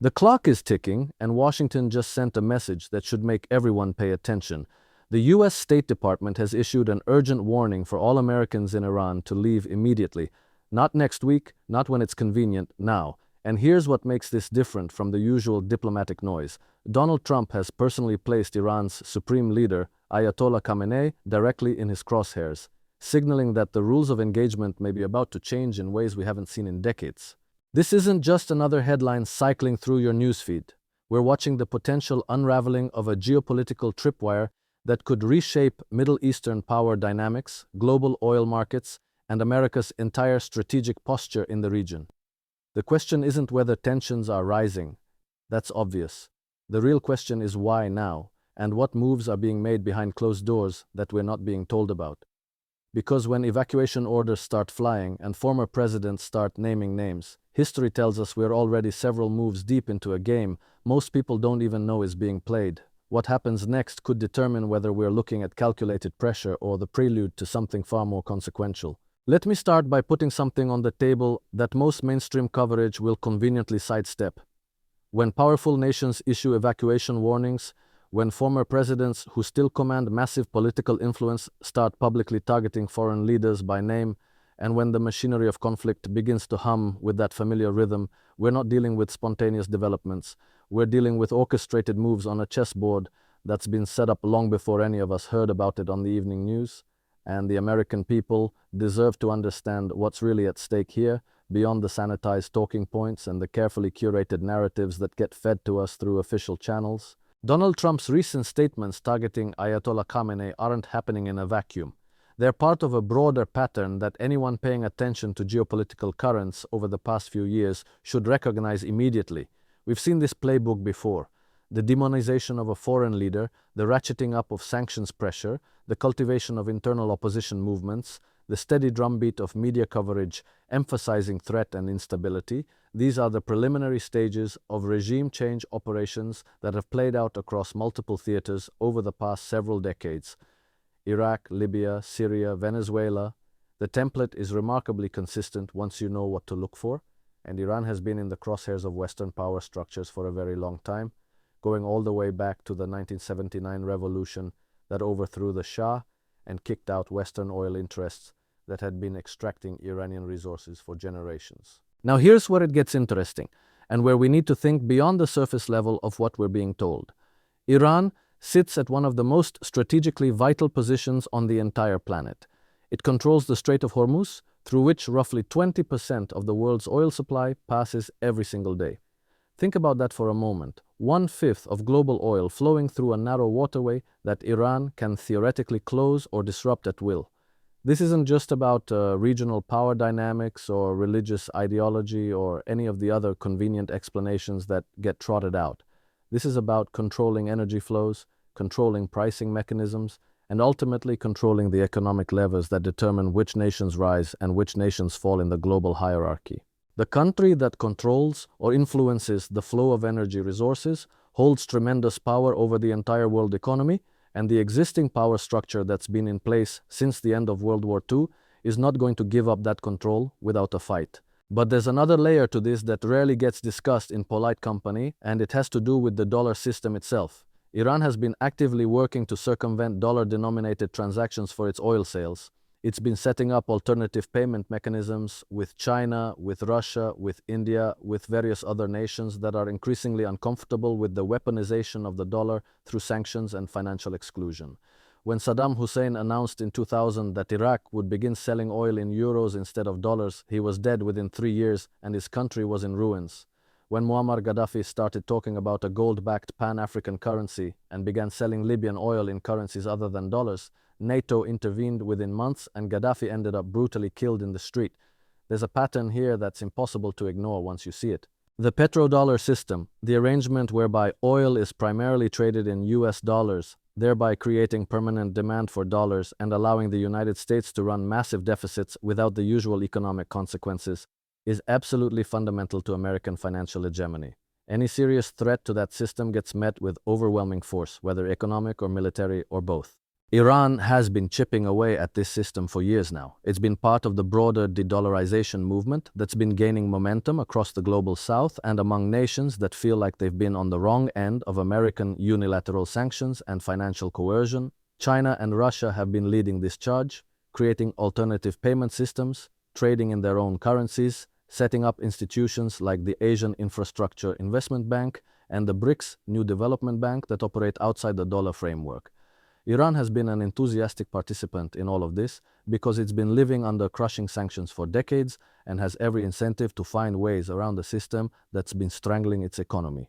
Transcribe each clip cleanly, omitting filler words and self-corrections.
The clock is ticking, and Washington just sent a message that should make everyone pay attention. The U.S. State Department has issued an urgent warning for all Americans in Iran to leave immediately. Not next week, not when it's convenient, now. And here's what makes this different from the usual diplomatic noise. Donald Trump has personally placed Iran's supreme leader, Ayatollah Khamenei, directly in his crosshairs, signaling that the rules of engagement may be about to change in ways we haven't seen in decades. This isn't just another headline cycling through your newsfeed. We're watching the potential unraveling of a geopolitical tripwire that could reshape Middle Eastern power dynamics, global oil markets, and America's entire strategic posture in the region. The question isn't whether tensions are rising. That's obvious. The real question is why now, and what moves are being made behind closed doors that we're not being told about. Because when evacuation orders start flying and former presidents start naming names, history tells us we're already several moves deep into a game most people don't even know is being played. What happens next could determine whether we're looking at calculated pressure or the prelude to something far more consequential. Let me start by putting something on the table that most mainstream coverage will conveniently sidestep. When powerful nations issue evacuation warnings, when former presidents who still command massive political influence start publicly targeting foreign leaders by name, and when the machinery of conflict begins to hum with that familiar rhythm, we're not dealing with spontaneous developments. We're dealing with orchestrated moves on a chessboard that's been set up long before any of us heard about it on the evening news. And the American people deserve to understand what's really at stake here, beyond the sanitized talking points and the carefully curated narratives that get fed to us through official channels. Donald Trump's recent statements targeting Ayatollah Khamenei aren't happening in a vacuum. They're part of a broader pattern that anyone paying attention to geopolitical currents over the past few years should recognize immediately. We've seen this playbook before. The demonization of a foreign leader, the ratcheting up of sanctions pressure, the cultivation of internal opposition movements, the steady drumbeat of media coverage emphasizing threat and instability. These are the preliminary stages of regime change operations that have played out across multiple theaters over the past several decades. Iraq, Libya, Syria, Venezuela. The template is remarkably consistent once you know what to look for, and Iran has been in the crosshairs of Western power structures for a very long time, going all the way back to the 1979 revolution that overthrew the Shah and kicked out Western oil interests that had been extracting Iranian resources for generations. Now here's where it gets interesting, and where we need to think beyond the surface level of what we're being told. Iran sits at one of the most strategically vital positions on the entire planet. It controls the Strait of Hormuz, through which roughly 20% of the world's oil supply passes every single day. Think about that for a moment. 1/5 of global oil flowing through a narrow waterway that Iran can theoretically close or disrupt at will. This isn't just about regional power dynamics or religious ideology or any of the other convenient explanations that get trotted out. This is about controlling energy flows, controlling pricing mechanisms, and ultimately controlling the economic levers that determine which nations rise and which nations fall in the global hierarchy. The country that controls or influences the flow of energy resources holds tremendous power over the entire world economy, and the existing power structure that's been in place since the end of World War II is not going to give up that control without a fight. But there's another layer to this that rarely gets discussed in polite company, and it has to do with the dollar system itself. Iran has been actively working to circumvent dollar-denominated transactions for its oil sales. It's been setting up alternative payment mechanisms with China, with Russia, with India, with various other nations that are increasingly uncomfortable with the weaponization of the dollar through sanctions and financial exclusion. When Saddam Hussein announced in 2000 that Iraq would begin selling oil in euros instead of dollars, he was dead within 3 years and his country was in ruins. When Muammar Gaddafi started talking about a gold-backed Pan-African currency and began selling Libyan oil in currencies other than dollars, NATO intervened within months and Gaddafi ended up brutally killed in the street. There's a pattern here that's impossible to ignore once you see it. The petrodollar system, the arrangement whereby oil is primarily traded in US dollars, thereby creating permanent demand for dollars and allowing the United States to run massive deficits without the usual economic consequences, is absolutely fundamental to American financial hegemony. Any serious threat to that system gets met with overwhelming force, whether economic or military or both. Iran has been chipping away at this system for years now. It's been part of the broader de-dollarization movement that's been gaining momentum across the global south and among nations that feel like they've been on the wrong end of American unilateral sanctions and financial coercion. China and Russia have been leading this charge, creating alternative payment systems, trading in their own currencies, setting up institutions like the Asian Infrastructure Investment Bank and the BRICS New Development Bank that operate outside the dollar framework. Iran has been an enthusiastic participant in all of this because it's been living under crushing sanctions for decades and has every incentive to find ways around the system that's been strangling its economy.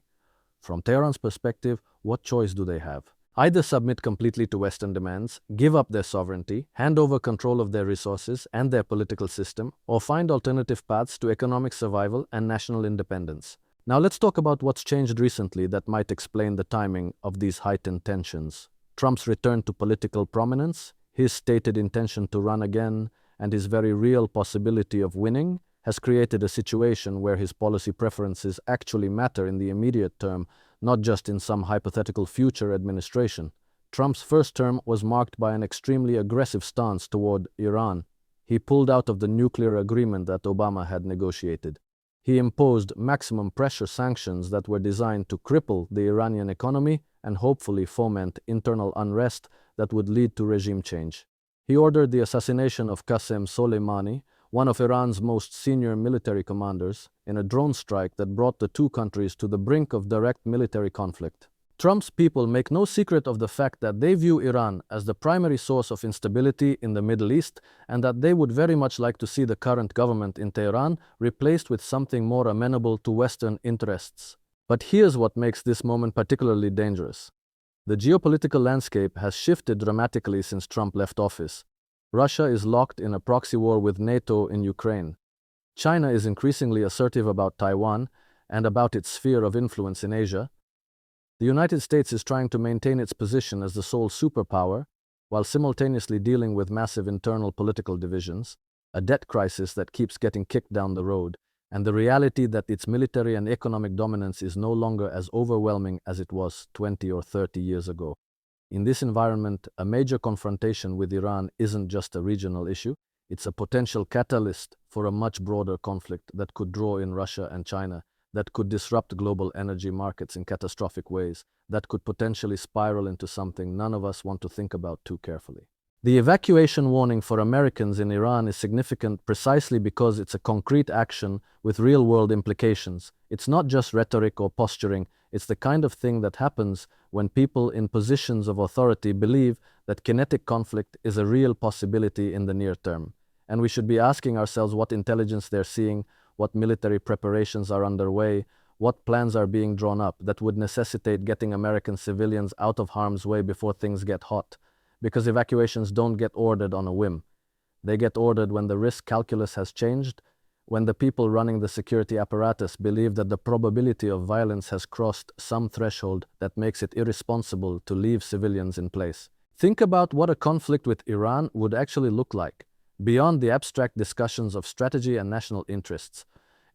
From Tehran's perspective, what choice do they have? Either submit completely to Western demands, give up their sovereignty, hand over control of their resources and their political system, or find alternative paths to economic survival and national independence. Now let's talk about what's changed recently that might explain the timing of these heightened tensions. Trump's return to political prominence, his stated intention to run again, and his very real possibility of winning has created a situation where his policy preferences actually matter in the immediate term, not just in some hypothetical future administration. Trump's first term was marked by an extremely aggressive stance toward Iran. He pulled out of the nuclear agreement that Obama had negotiated. He imposed maximum pressure sanctions that were designed to cripple the Iranian economy and hopefully foment internal unrest that would lead to regime change. He ordered the assassination of Qasem Soleimani, one of Iran's most senior military commanders, in a drone strike that brought the two countries to the brink of direct military conflict. Trump's people make no secret of the fact that they view Iran as the primary source of instability in the Middle East and that they would very much like to see the current government in Tehran replaced with something more amenable to Western interests. But here's what makes this moment particularly dangerous. The geopolitical landscape has shifted dramatically since Trump left office. Russia is locked in a proxy war with NATO in Ukraine. China is increasingly assertive about Taiwan and about its sphere of influence in Asia. The United States is trying to maintain its position as the sole superpower, while simultaneously dealing with massive internal political divisions, a debt crisis that keeps getting kicked down the road, and the reality that its military and economic dominance is no longer as overwhelming as it was 20 or 30 years ago. In this environment, a major confrontation with Iran isn't just a regional issue, it's a potential catalyst for a much broader conflict that could draw in Russia and China, that could disrupt global energy markets in catastrophic ways, that could potentially spiral into something none of us want to think about too carefully. The evacuation warning for Americans in Iran is significant precisely because it's a concrete action with real-world implications. It's not just rhetoric or posturing, it's the kind of thing that happens when people in positions of authority believe that kinetic conflict is a real possibility in the near term. And we should be asking ourselves what intelligence they're seeing, what military preparations are underway, what plans are being drawn up that would necessitate getting American civilians out of harm's way before things get hot. Because evacuations don't get ordered on a whim. They get ordered when the risk calculus has changed, when the people running the security apparatus believe that the probability of violence has crossed some threshold that makes it irresponsible to leave civilians in place. Think about what a conflict with Iran would actually look like. Beyond the abstract discussions of strategy and national interests,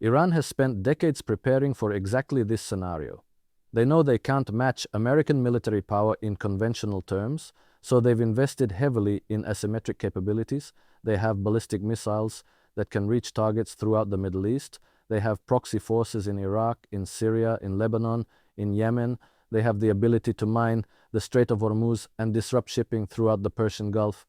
Iran has spent decades preparing for exactly this scenario. They know they can't match American military power in conventional terms, so they've invested heavily in asymmetric capabilities. They have ballistic missiles that can reach targets throughout the Middle East. They have proxy forces in Iraq, in Syria, in Lebanon, in Yemen. They have the ability to mine the Strait of Hormuz and disrupt shipping throughout the Persian Gulf.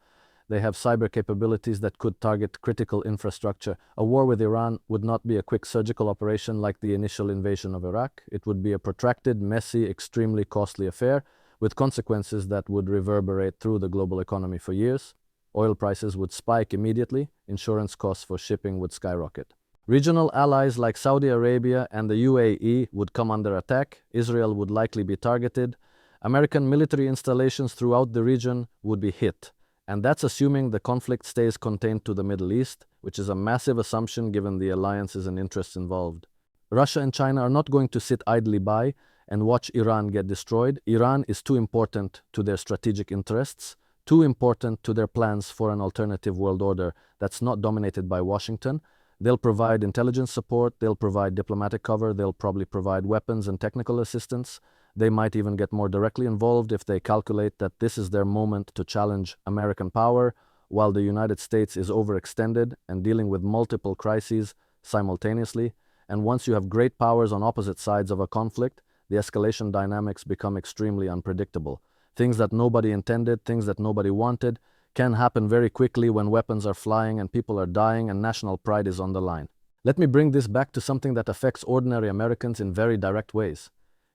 They have cyber capabilities that could target critical infrastructure. A war with Iran would not be a quick surgical operation like the initial invasion of Iraq. It would be a protracted, messy, extremely costly affair, with consequences that would reverberate through the global economy for years. Oil prices would spike immediately, insurance costs for shipping would skyrocket. Regional allies like Saudi Arabia and the UAE would come under attack, Israel would likely be targeted, American military installations throughout the region would be hit. And that's assuming the conflict stays contained to the Middle East, which is a massive assumption given the alliances and interests involved. Russia and China are not going to sit idly by and watch Iran get destroyed. Iran is too important to their strategic interests, too important to their plans for an alternative world order that's not dominated by Washington. They'll provide intelligence support, they'll provide diplomatic cover, they'll probably provide weapons and technical assistance, They might even get more directly involved if they calculate that this is their moment to challenge American power, while the United States is overextended and dealing with multiple crises simultaneously. And once you have great powers on opposite sides of a conflict, the escalation dynamics become extremely unpredictable. Things that nobody intended, things that nobody wanted, can happen very quickly when weapons are flying and people are dying and national pride is on the line. Let me bring this back to something that affects ordinary Americans in very direct ways.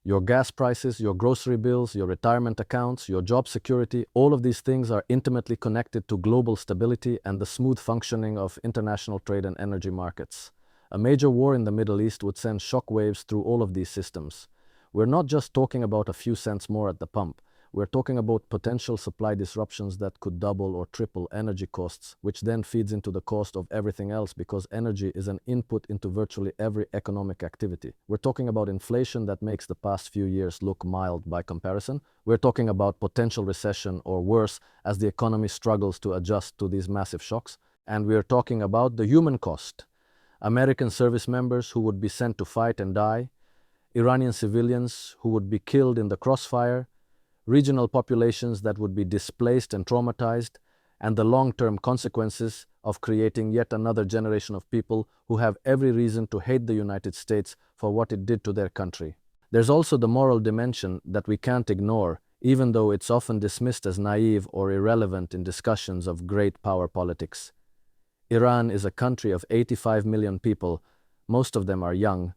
Your gas prices, your grocery bills, your retirement accounts, your job security, all of these things are intimately connected to global stability and the smooth functioning of international trade and energy markets. A major war in the Middle East would send shockwaves through all of these systems. We're not just talking about a few cents more at the pump. We're talking about potential supply disruptions that could double or triple energy costs, which then feeds into the cost of everything else because energy is an input into virtually every economic activity. We're talking about inflation that makes the past few years look mild by comparison. We're talking about potential recession or worse as the economy struggles to adjust to these massive shocks. And we're talking about the human cost. American service members who would be sent to fight and die, Iranian civilians who would be killed in the crossfire, regional populations that would be displaced and traumatized, and the long-term consequences of creating yet another generation of people who have every reason to hate the United States for what it did to their country. There's also the moral dimension that we can't ignore, even though it's often dismissed as naive or irrelevant in discussions of great power politics. Iran is a country of 85 million people. Most of them are young.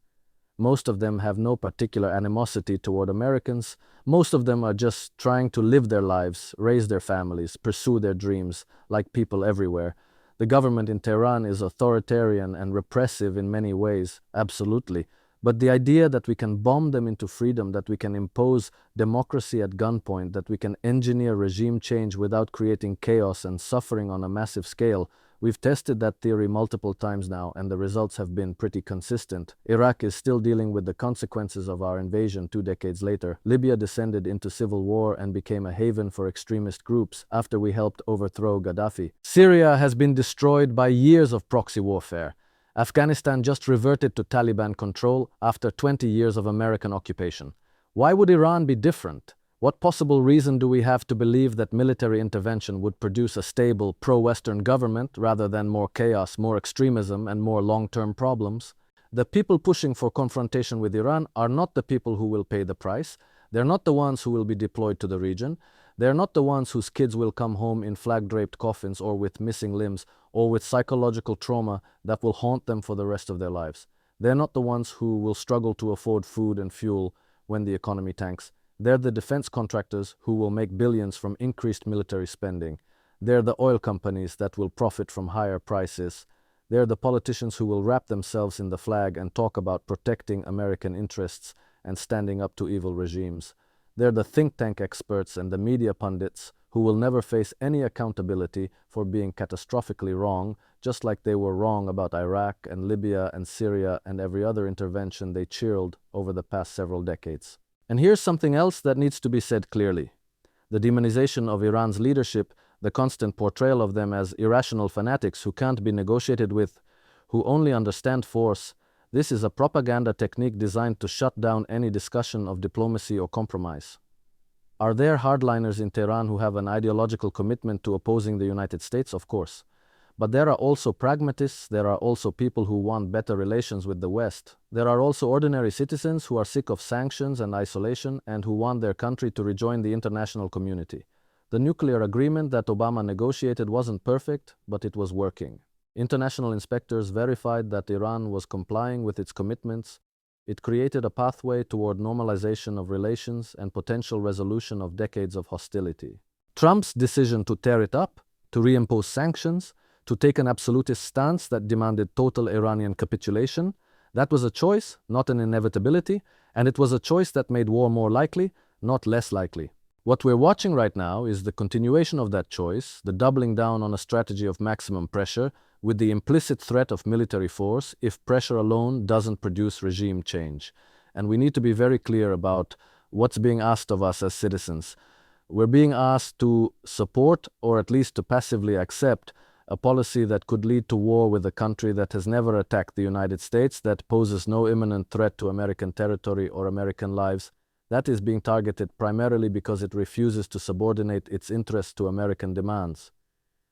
Most of them have no particular animosity toward Americans. Most of them are just trying to live their lives, raise their families, pursue their dreams, like people everywhere. The government in Tehran is authoritarian and repressive in many ways, absolutely. But the idea that we can bomb them into freedom, that we can impose democracy at gunpoint, that we can engineer regime change without creating chaos and suffering on a massive scale, we've tested that theory multiple times now, and the results have been pretty consistent. Iraq is still dealing with the consequences of our invasion 2 decades later. Libya descended into civil war and became a haven for extremist groups after we helped overthrow Gaddafi. Syria has been destroyed by years of proxy warfare. Afghanistan just reverted to Taliban control after 20 years of American occupation. Why would Iran be different? What possible reason do we have to believe that military intervention would produce a stable, pro-Western government rather than more chaos, more extremism, and more long-term problems? The people pushing for confrontation with Iran are not the people who will pay the price. They're not the ones who will be deployed to the region. They're not the ones whose kids will come home in flag-draped coffins or with missing limbs or with psychological trauma that will haunt them for the rest of their lives. They're not the ones who will struggle to afford food and fuel when the economy tanks. They're the defense contractors who will make billions from increased military spending. They're the oil companies that will profit from higher prices. They're the politicians who will wrap themselves in the flag and talk about protecting American interests and standing up to evil regimes. They're the think tank experts and the media pundits who will never face any accountability for being catastrophically wrong, just like they were wrong about Iraq and Libya and Syria and every other intervention they cheered over the past several decades. And here's something else that needs to be said clearly. The demonization of Iran's leadership, the constant portrayal of them as irrational fanatics who can't be negotiated with, who only understand force, this is a propaganda technique designed to shut down any discussion of diplomacy or compromise. Are there hardliners in Tehran who have an ideological commitment to opposing the United States? Of course. But there are also pragmatists, there are also people who want better relations with the West. There are also ordinary citizens who are sick of sanctions and isolation and who want their country to rejoin the international community. The nuclear agreement that Obama negotiated wasn't perfect, but it was working. International inspectors verified that Iran was complying with its commitments. It created a pathway toward normalization of relations and potential resolution of decades of hostility. Trump's decision to tear it up, to reimpose sanctions, to take an absolutist stance that demanded total Iranian capitulation, that was a choice, not an inevitability, and it was a choice that made war more likely, not less likely. What we're watching right now is the continuation of that choice, the doubling down on a strategy of maximum pressure, with the implicit threat of military force if pressure alone doesn't produce regime change. And we need to be very clear about what's being asked of us as citizens. We're being asked to support, or at least to passively accept, a policy that could lead to war with a country that has never attacked the United States, that poses no imminent threat to American territory or American lives, That is being targeted primarily because it refuses to subordinate its interests to American demands.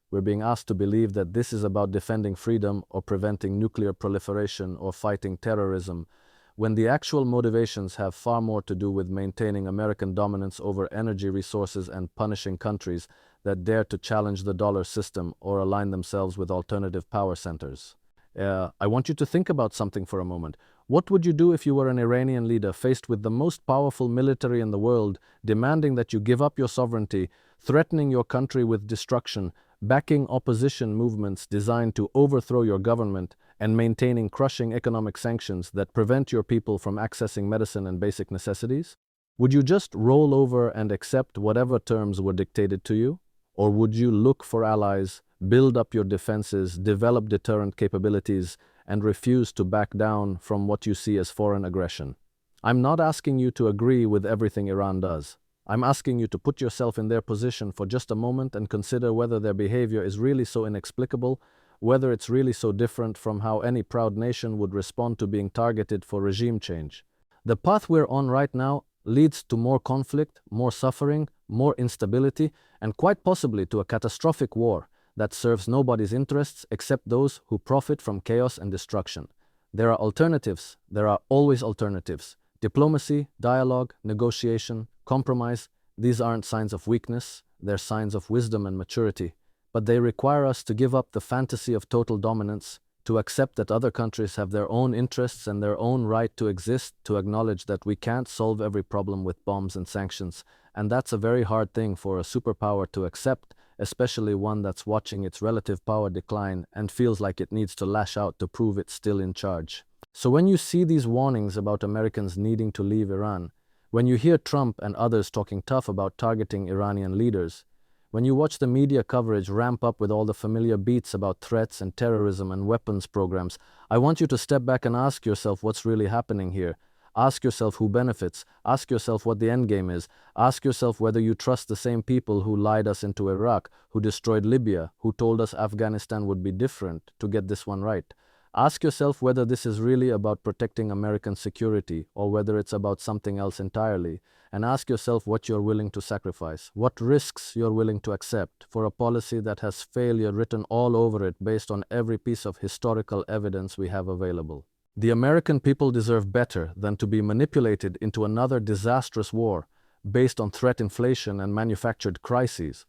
We're being asked to believe that this is about defending freedom or preventing nuclear proliferation or fighting terrorism, when the actual motivations have far more to do with maintaining American dominance over energy resources and punishing countries that dare to challenge the dollar system or align themselves with alternative power centers. I want you to think about something for a moment. What would you do if you were an Iranian leader faced with the most powerful military in the world, demanding that you give up your sovereignty, threatening your country with destruction, backing opposition movements designed to overthrow your government, and maintaining crushing economic sanctions that prevent your people from accessing medicine and basic necessities? Would you just roll over and accept whatever terms were dictated to you? Or would you look for allies, build up your defenses, develop deterrent capabilities, and refuse to back down from what you see as foreign aggression? I'm not asking you to agree with everything Iran does. I'm asking you to put yourself in their position for just a moment and consider whether their behavior is really so inexplicable, whether it's really so different from how any proud nation would respond to being targeted for regime change. The path we're on right now leads to more conflict, more suffering, more instability, and quite possibly to a catastrophic war that serves nobody's interests except those who profit from chaos and destruction. There are alternatives. There are always alternatives. Diplomacy, dialogue, negotiation, compromise, these aren't signs of weakness, they're signs of wisdom and maturity. But they require us to give up the fantasy of total dominance, to accept that other countries have their own interests and their own right to exist, to acknowledge that we can't solve every problem with bombs and sanctions. And that's a very hard thing for a superpower to accept, especially one that's watching its relative power decline and feels like it needs to lash out to prove it's still in charge. So when you see these warnings about Americans needing to leave Iran, when you hear Trump and others talking tough about targeting Iranian leaders, when you watch the media coverage ramp up with all the familiar beats about threats and terrorism and weapons programs, I want you to step back and ask yourself what's really happening here. Ask yourself who benefits. Ask yourself what the end game is. Ask yourself whether you trust the same people who lied us into Iraq, who destroyed Libya, who told us Afghanistan would be different, to get this one right. Ask yourself whether this is really about protecting American security or whether it's about something else entirely. And ask yourself what you're willing to sacrifice, what risks you're willing to accept for a policy that has failure written all over it based on every piece of historical evidence we have available. The American people deserve better than to be manipulated into another disastrous war based on threat inflation and manufactured crises.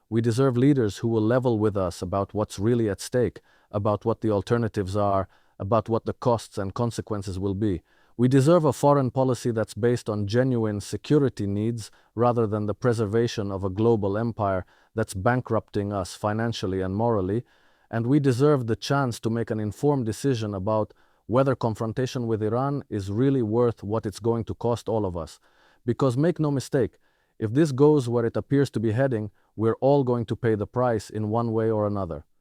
We deserve leaders who will level with us about what's really at stake, about what the alternatives are, about what the costs and consequences will be. We deserve a foreign policy that's based on genuine security needs rather than the preservation of a global empire that's bankrupting us financially and morally. And we deserve the chance to make an informed decision about whether confrontation with Iran is really worth what it's going to cost all of us. Because make no mistake, if this goes where it appears to be heading, we're all going to pay the price in one way or another.